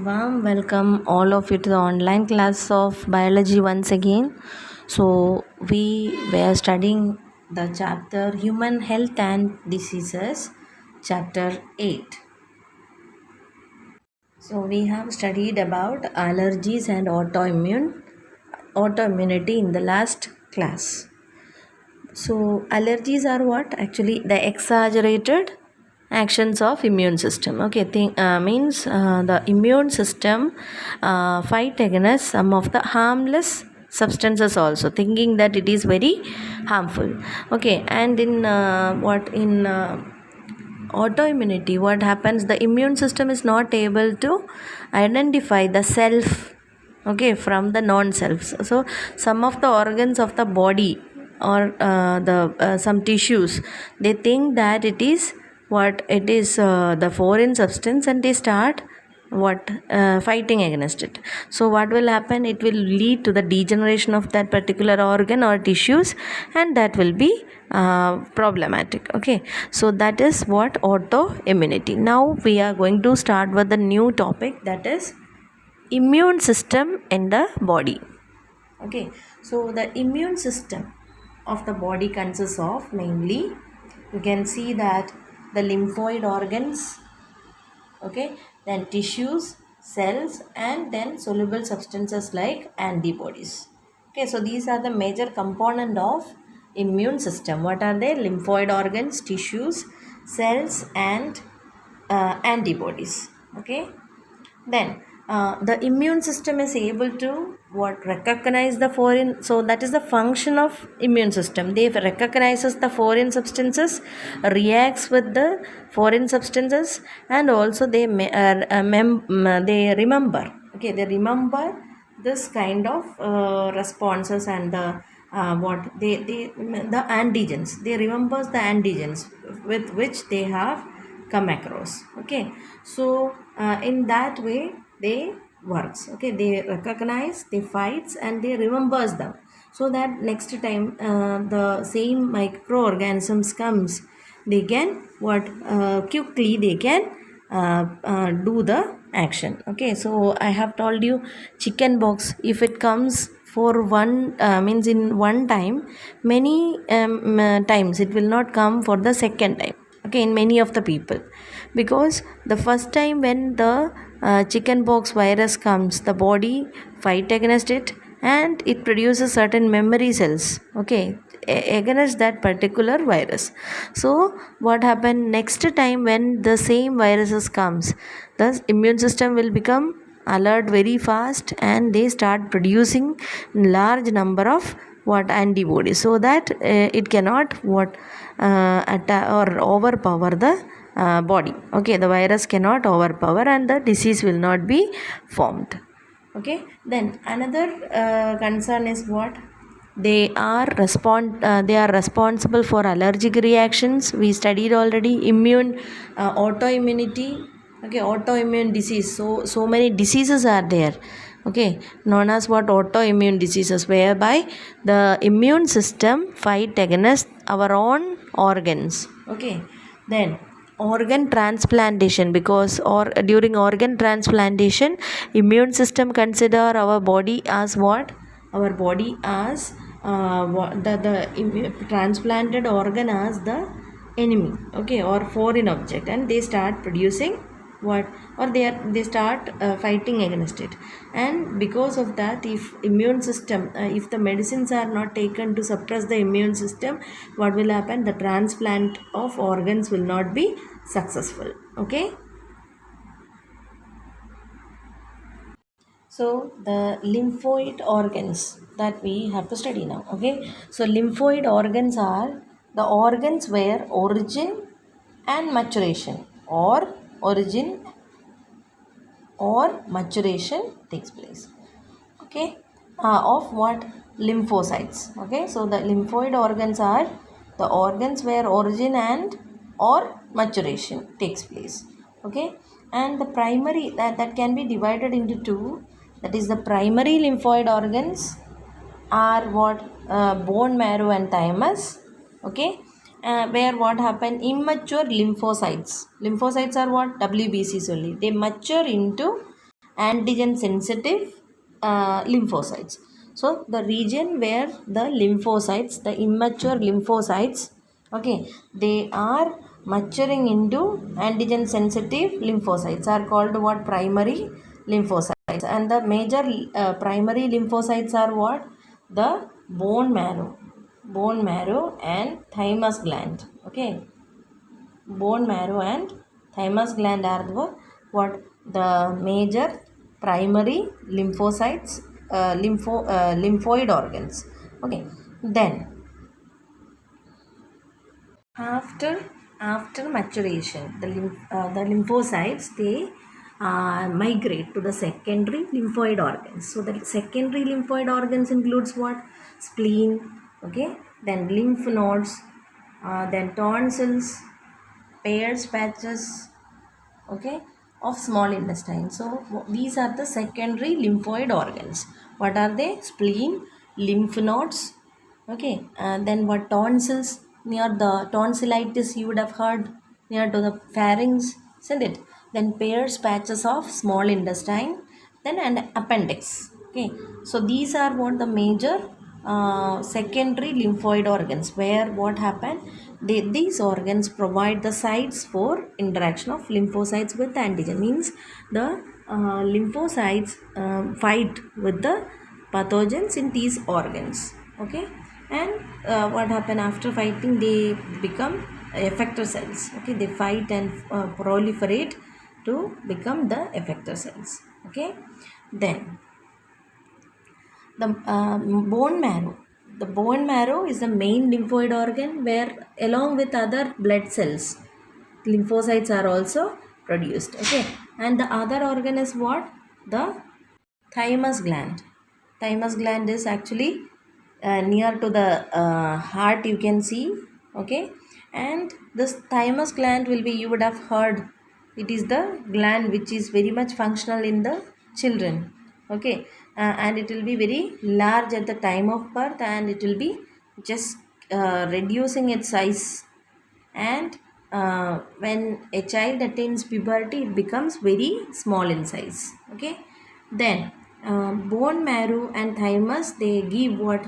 Warm welcome all of you to the online class of biology once again. So we were studying the chapter Human Health and Diseases, chapter 8. So we have studied about allergies and autoimmunity in the last class. So allergies are what? Actually the exaggerated actions of immune system. Okay, means the immune system fight against some of the harmless substances also, thinking that it is very harmful. Okay, and in autoimmunity, what happens? The immune system is not able to identify the self, okay, from the non-selves. So some of the organs of the body or the some tissues, they think that it is the foreign substance, and they start fighting against it. So what will happen? It will lead to the degeneration of that particular organ or tissues, and that will be problematic. Okay, so that is what autoimmunity. Now we are going to start with the new topic, that is immune system in the body. Okay, so the immune system of the body consists of mainly, you can see that the lymphoid organs, okay, then tissues, cells, and then soluble substances like antibodies. Okay, so these are the major component of immune system. What are they? Lymphoid organs, tissues, cells, and antibodies. Okay, then the immune system is able to recognize the foreign. So that is the function of immune system. They recognizes the foreign substances, reacts with the foreign substances, and also they they remember. Okay, they remember this kind of responses, and the antigens. They remembers the antigens with which they have come across. Okay, so in that way they works. Okay, they recognize, they fights, and they remembers them, so that next time the same microorganisms comes, they can quickly they can do the action. Okay, so I have told you, chicken pox, if it comes for one means in one time, many times it will not come for the second time. Okay, in many of the people, because the first time when the chicken pox virus comes, the body fight against it, and it produces certain memory cells, okay, against that particular virus. So what happened next time when the same viruses comes, the immune system will become alert very fast, and they start producing large number of antibodies, so that it cannot attack or overpower the body. Okay, the virus cannot overpower, and the disease will not be formed. Okay, then another concern is what? They are responsible for allergic reactions. We studied already autoimmunity. Okay, autoimmune disease. So many diseases are there. Okay, known as what? Autoimmune diseases, whereby the immune system fight against our own organs. Okay, then organ transplantation, because or during organ transplantation, immune system consider our body as what? Our body as the transplanted organ as the enemy, okay, or foreign object, and they start producing they start fighting against it. And because of that, if immune system if the medicines are not taken to suppress the immune system, what will happen? The transplant of organs will not be successful. Okay, so the lymphoid organs that we have to study now. Okay, so lymphoid organs are the organs where origin and maturation, or maturation takes place. Okay, of what? Lymphocytes. Okay, so the lymphoid organs are the organs where origin and or maturation takes place. Okay, and the primary that can be divided into two, that is the primary lymphoid organs are what? Bone marrow and thymus. Okay, where what happen? Immature lymphocytes are what? WBCs only. They mature into antigen sensitive lymphocytes. So the region where the lymphocytes, the immature lymphocytes, okay, they are maturing into antigen sensitive lymphocytes are called what? Primary lymphocytes. And the major primary lymphocytes are what? The bone marrow and thymus gland. Okay, bone marrow and thymus gland are the what? The major primary lymphocytes, lymphoid organs. Okay, then after maturation, the lymphocytes, they migrate to the secondary lymphoid organs. So the secondary lymphoid organs includes what? Spleen, okay, then lymph nodes, then tonsils, pairs, patches, okay, of small intestine. So these are the secondary lymphoid organs. What are they? Spleen, lymph nodes, okay, and then what? Tonsils, near the tonsillitis you would have heard, near to the pharynx, isn't it? Then pairs, patches of small intestine, then an appendix. Okay, so these are what? The major secondary lymphoid organs, where what happened? These organs provide the sites for interaction of lymphocytes with antigen. Means the lymphocytes fight with the pathogens in these organs. Okay, and what happen after fighting? They become effector cells. Okay, they fight and proliferate to become the effector cells. Okay, then the bone marrow. The bone marrow is the main lymphoid organ, where along with other blood cells, lymphocytes are also produced. Okay, and the other organ is what? The thymus gland. Thymus gland is actually near to the heart, you can see. Okay, and this thymus gland will be, you would have heard, it is the gland which is very much functional in the children. Okay, and it will be very large at the time of birth, and it will be just reducing its size, and when a child attains puberty, it becomes very small in size. Okay, then bone marrow and thymus, they give what?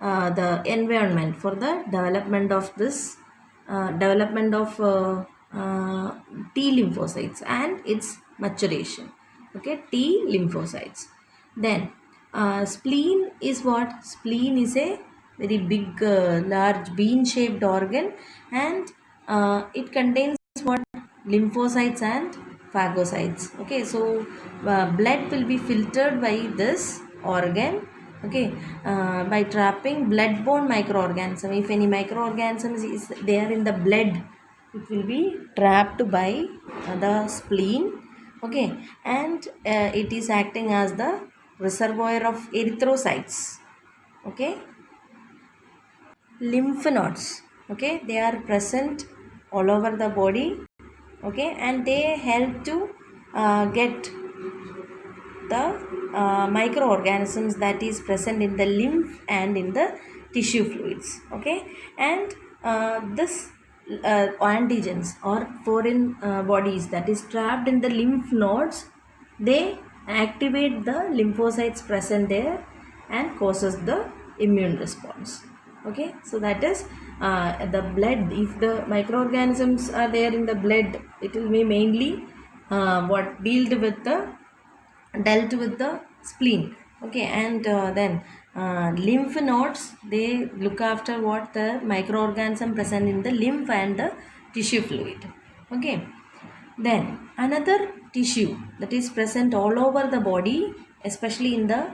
The environment for the development of this development of T lymphocytes and its maturation. Okay, T lymphocytes. Then spleen is what? Spleen is a very big large bean shaped organ, and it contains what? Lymphocytes and phagocytes. Okay, so blood will be filtered by this organ. Okay, by trapping blood-borne microorganism. If any microorganisms is there in the blood, it will be trapped by the spleen. Okay, and it is acting as the reservoir of erythrocytes. Okay, lymph nodes. Okay, they are present all over the body. Okay, and they help to get the microorganisms that is present in the lymph and in the tissue fluids. Okay, and this antigens or foreign bodies that is trapped in the lymph nodes, they activate the lymphocytes present there and causes the immune response. Okay, so that is the blood. If the microorganisms are there in the blood, it will be mainly what dealt with the spleen. Okay, and then lymph nodes, they look after what? The microorganism present in the lymph and the tissue fluid. Okay, then another tissue that is present all over the body, especially in the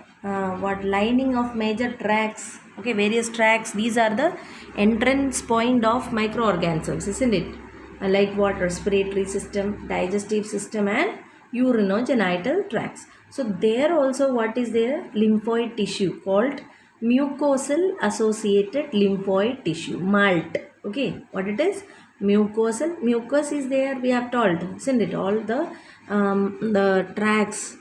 what? Lining of major tracts. Okay, various tracts, these are the entrance point of microorganisms, isn't it? Like what? Respiratory system, digestive system, and urinogenital tracts. So there also what is there? Lymphoid tissue called mucosal associated lymphoid tissue, MALT. Okay, what it is? Mucosal. Mucus is there, we have told, isn't it? All the tracts,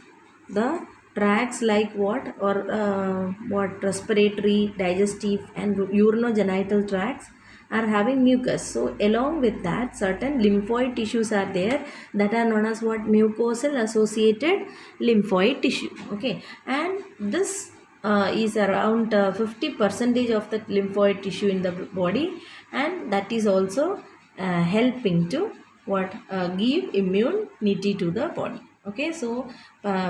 the tracts like what? Or what? Respiratory, digestive, and urinogenital tracts. are having mucus. So along with that, certain lymphoid tissues are there that are known as what? Mucosal associated lymphoid tissue. Okay, and this is around 50 percentage of the lymphoid tissue in the body, and that is also helping to what? Give immunity to the body. Okay, so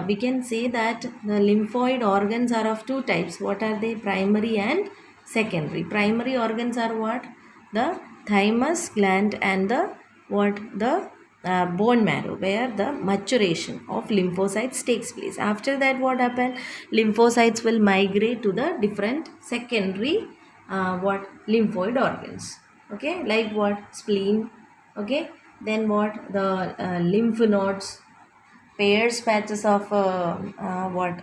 we can say that the lymphoid organs are of two types. What are they? Primary and secondary. Primary organs are what? The thymus gland and the what? The bone marrow, where the maturation of lymphocytes takes place. After that, what happen? Lymphocytes will migrate to the different secondary what? Lymphoid organs. Okay, like what? Spleen. Okay, then what? The lymph nodes, pairs patches of what?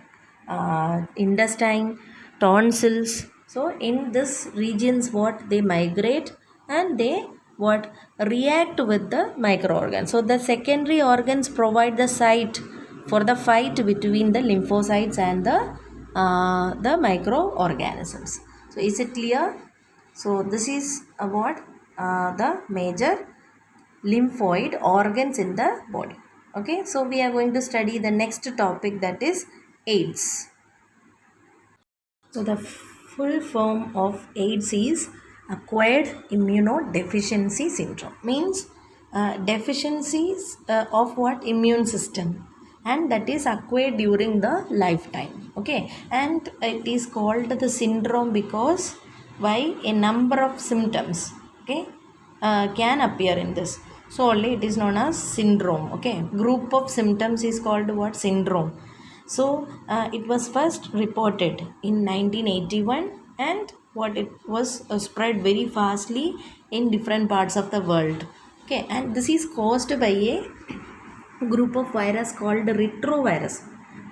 Intestine, tonsils. So in this regions, what? They migrate and they what? React with the microorgans. So the secondary organs provide the site for the fight between the lymphocytes and the microorganisms. So is it clear? So this is what? The major lymphoid organs in the body. Okay, so we are going to study the next topic, that is AIDS. So the full form of AIDS is acquired immunodeficiency syndrome. Means deficiencies of what? Immune system, and that is acquired during the lifetime. Okay, and it is called the syndrome because why? A number of symptoms, okay, can appear in this. So only it is known as syndrome. Okay, group of symptoms is called what? Syndrome. So it was first reported in 1981, and what? It was spread very fastly in different parts of the world. Okay, and this is caused by a group of virus called retrovirus.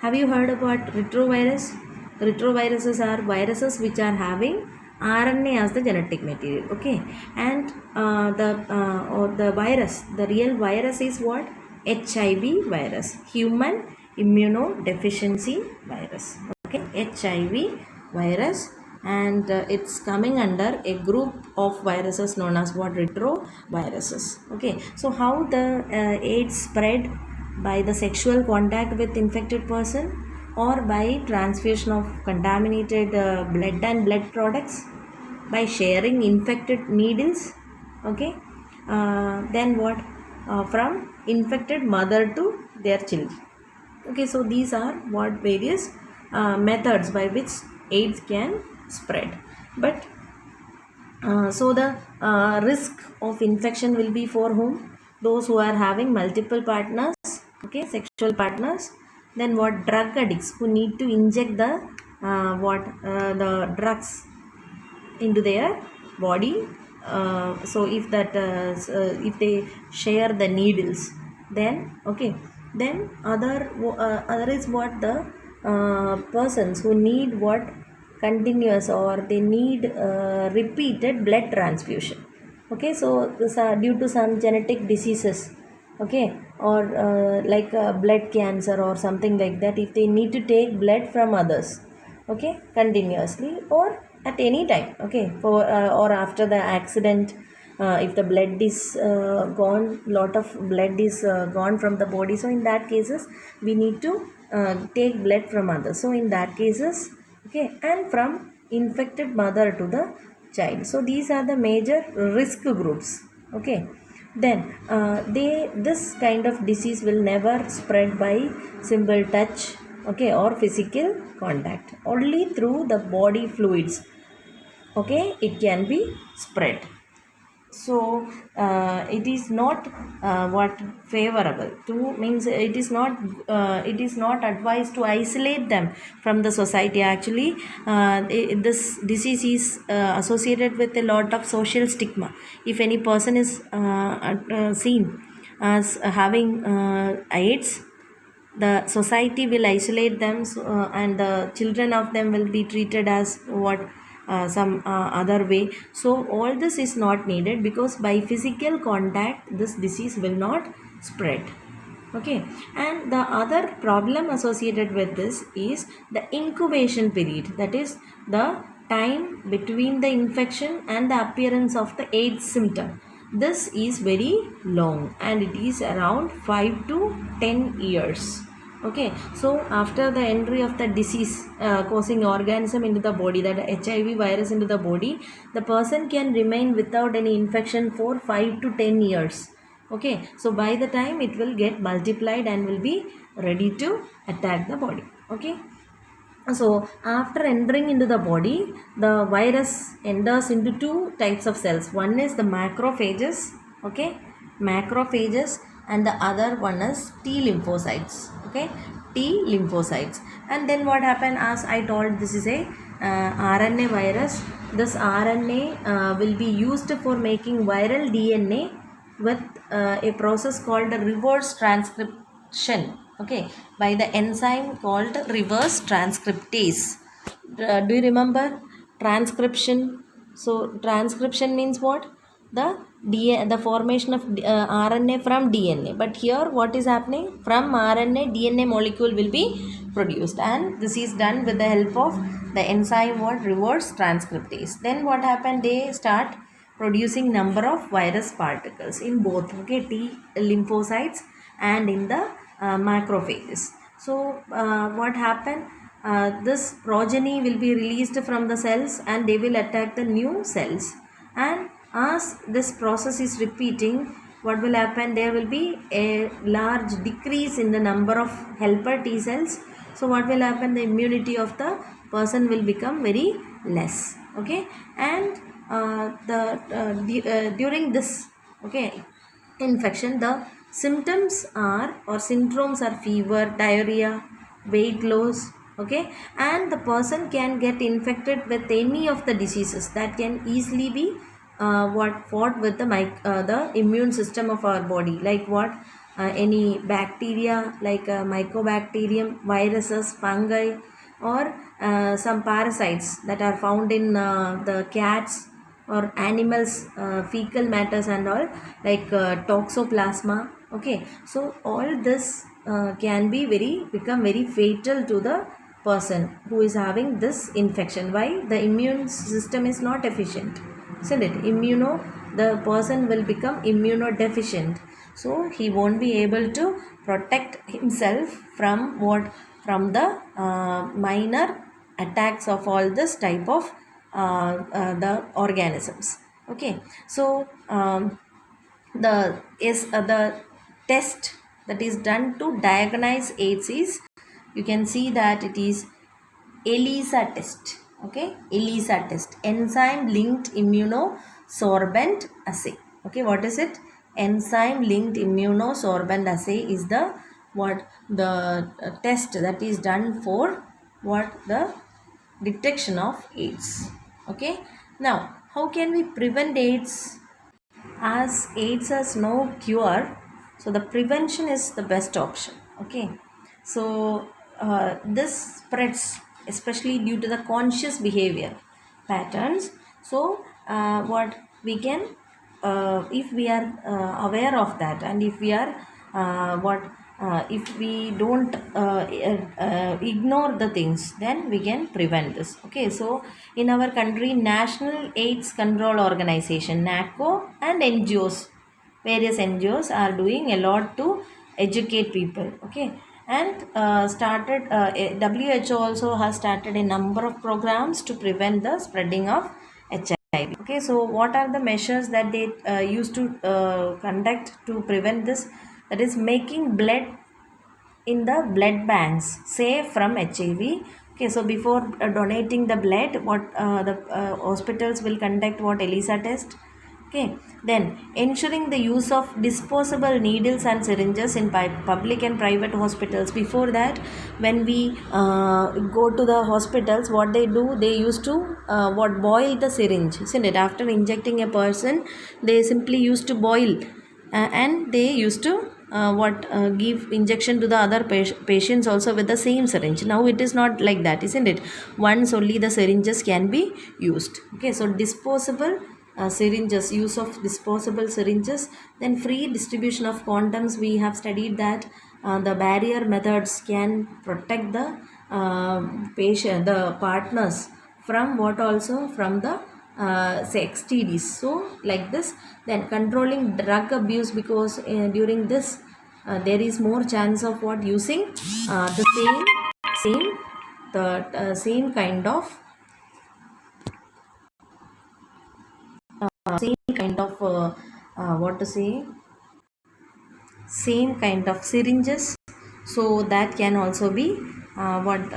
Have you heard about retrovirus? Retroviruses are viruses which are having RNA as the genetic material. Okay, and the virus, the real virus is what? HIV virus, human immunodeficiency virus. Okay, HIV virus, and it's coming under a group of viruses known as what? Retroviruses. Okay, so how the AIDS spread? By the sexual contact with infected person, or by transfusion of contaminated blood and blood products, by sharing infected needles. Okay, then what? From infected mother to their children. Okay, so these are what? Various methods by which AIDS can spread. But so the risk of infection will be for whom? Those who are having multiple partners, okay, sexual partners. Then what? Drug addicts who need to inject the the drugs into their body. So if that if they share the needles, then okay, then other is what? The persons who need what? Continuous, or they need repeated blood transfusion. Okay, so this are due to some genetic diseases. Okay, or like blood cancer or something like that, if they need to take blood from others, okay, continuously, or at any time, okay, for or after the accident, if the blood is gone, lot of blood is gone from the body, so in that cases we need to take blood from others. So in that cases, okay, and from infected mother to the child. So these are the major risk groups. Okay, then this kind of disease will never spread by simple touch, okay, or physical contact. Only through the body fluids, okay, it can be spread. So it is not what? Favorable to, means it is not advised to isolate them from the society. Actually this disease is associated with a lot of social stigma. If any person is seen as having AIDS, the society will isolate them, so, and the children of them will be treated as what? Some other way. So all this is not needed, because by physical contact this disease will not spread. Okay, and the other problem associated with this is the incubation period, that is the time between the infection and the appearance of the AIDS symptom. This is very long and it is around 5 to 10 years. Okay, so after the entry of the disease causing organism into the body, that HIV virus into the body, the person can remain without any infection for 5 to 10 years. Okay, so by the time it will get multiplied and will be ready to attack the body. Okay, so after entering into the body, the virus enters into two types of cells. One is the macrophages, okay, macrophages, and the other one is T lymphocytes, okay, T lymphocytes. And then what happened, as I told, this is a RNA virus. This RNA will be used for making viral DNA with a process called reverse transcription, okay, by the enzyme called reverse transcriptase. Do you remember transcription? So transcription means what? The formation of RNA from DNA. But here what is happening? From RNA, DNA molecule will be produced, and this is done with the help of the enzyme what? Reverse transcriptase. Then what happened? They start producing number of virus particles in both, okay, T lymphocytes and in the macrophages. So what happened, this progeny will be released from the cells and they will attack the new cells, and as this process is repeating, what will happen, there will be a large decrease in the number of helper T cells. So what will happen, the immunity of the person will become very less, okay, and during this, okay, infection, the symptoms are or syndromes are fever, diarrhea, weight loss, okay, and the person can get infected with any of the diseases that can easily be fought with the immune system of our body, like what, any bacteria like mycobacterium, viruses, fungi, or some parasites that are found in the cats or animals fecal matters and all, like toxoplasma, okay. So all this can be become very fatal to the person who is having this infection. Why? The immune system is not efficient, isn't it? The person will become immunodeficient, so he won't be able to protect himself from what, from the minor attacks of all this type of the organisms, okay. So the test that is done to diagnose AIDS is, you can see that it is ELISA test, okay, ELISA test, enzyme linked immunosorbent assay, okay. What is it? Enzyme linked immunosorbent assay is the test that is done for the detection of AIDS, okay. Now how can we prevent AIDS? As AIDS has no cure, so the prevention is the best option, okay. So this spreads especially due to the conscious behavior patterns. So what we can, if we are aware of that, and if we are if we don't ignore the things, then we can prevent this, okay. So in our country, National AIDS Control Organization, NACO, and NGOs, various NGOs are doing a lot to educate people, okay. And WHO also has started a number of programs to prevent the spreading of HIV, okay. So what are the measures that they used to conduct to prevent this? That is making blood in the blood banks safe from HIV. Okay, so before donating the blood, what the hospitals will conduct what, ELISA test. Okay, then ensuring the use of disposable needles and syringes in public and private hospitals. Before that, when we go to the hospitals, what they do, they used to boil the syringe, isn't it? After injecting a person, they simply used to boil, and they used to give injection to the other patients also with the same syringe. Now it is not like that, isn't it? Once only the syringes can be used, okay. So disposable syringes, use of disposable syringes. Then free distribution of condoms. We have studied that the barrier methods can protect the patient, the partners, from what also from the say STDs. So like this, then controlling drug abuse, because during this there is more chance of what using the same kind of what to say, same kind of syringes, so that can also be what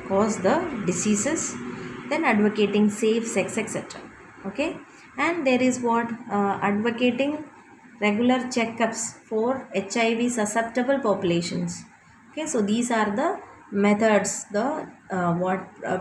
cause the diseases. Then advocating safe sex, etc. Okay. And there is what advocating regular checkups for HIV susceptible populations. Okay, so these are the methods, the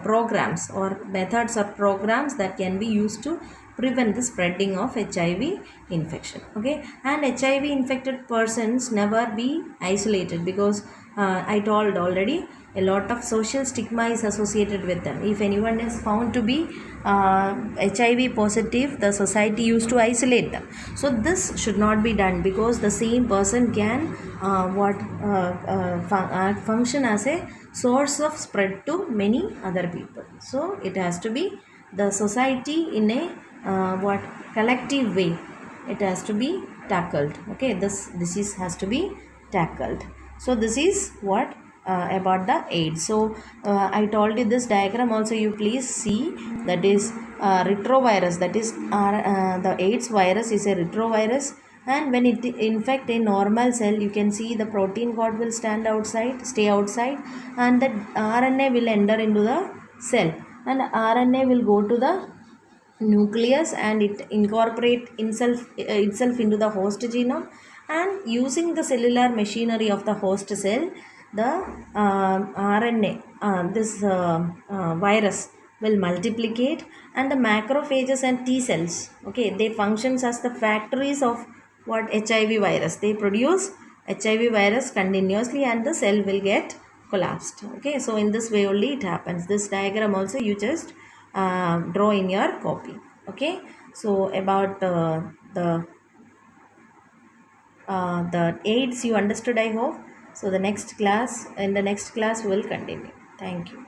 programs or methods or programs that can be used to prevent the spreading of HIV infection. Okay, and HIV infected persons never be isolated, because I told already, a lot of social stigma is associated with them. If anyone is found to be HIV positive, the society used to isolate them. So this should not be done, because the same person can function as a source of spread to many other people. So it has to be the society in a collective way. It has to be tackled. Okay, this disease has to be tackled. So this is what about the AIDS. So I told you this diagram also, you please see, that is retrovirus, that is the AIDS virus is a retrovirus, and when it infect a normal cell, you can see the protein code will stay outside, and the RNA will enter into the cell, and RNA will go to the nucleus, and it incorporate itself into the host genome, and using the cellular machinery of the host cell, the RNA, this virus will multiplicate, and the macrophages and T cells, okay, they functions as the factories of what HIV virus. They produce HIV virus continuously, and the cell will get collapsed. Okay, so in this way only it happens. This diagram also you just draw in your copy. Okay, so about the AIDS you understood, I hope. So in the next class we will continue. Thank you.